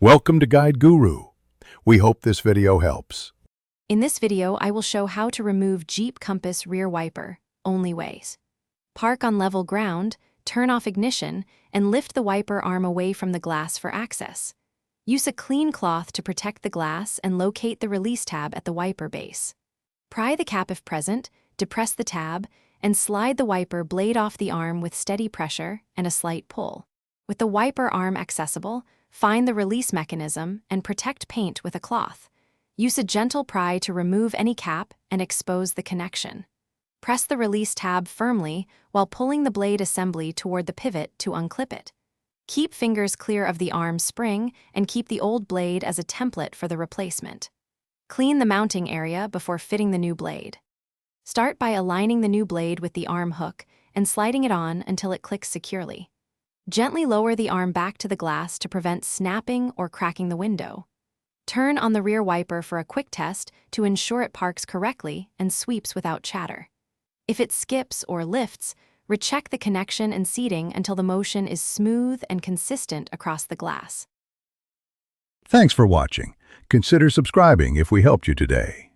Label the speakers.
Speaker 1: Welcome to Guide Guru. We hope this video helps.
Speaker 2: In this video, I will show how to remove Jeep Compass rear wiper, only ways. Park on level ground, turn off ignition, and lift the wiper arm away from the glass for access. Use a clean cloth to protect the glass and locate the release tab at the wiper base. Pry the cap if present, depress the tab, and slide the wiper blade off the arm with steady pressure and a slight pull. With the wiper arm accessible, find the release mechanism and protect paint with a cloth. Use a gentle pry to remove any cap and expose the connection. Press the release tab firmly while pulling the blade assembly toward the pivot to unclip it. Keep fingers clear of the arm spring and keep the old blade as a template for the replacement. Clean the mounting area before fitting the new blade. Start by aligning the new blade with the arm hook and sliding it on until it clicks securely. Gently lower the arm back to the glass to prevent snapping or cracking the window. Turn on the rear wiper for a quick test to ensure it parks correctly and sweeps without chatter. If it skips or lifts, recheck the connection and seating until the motion is smooth and consistent across the glass.
Speaker 1: Thanks for watching. Consider subscribing if we helped you today.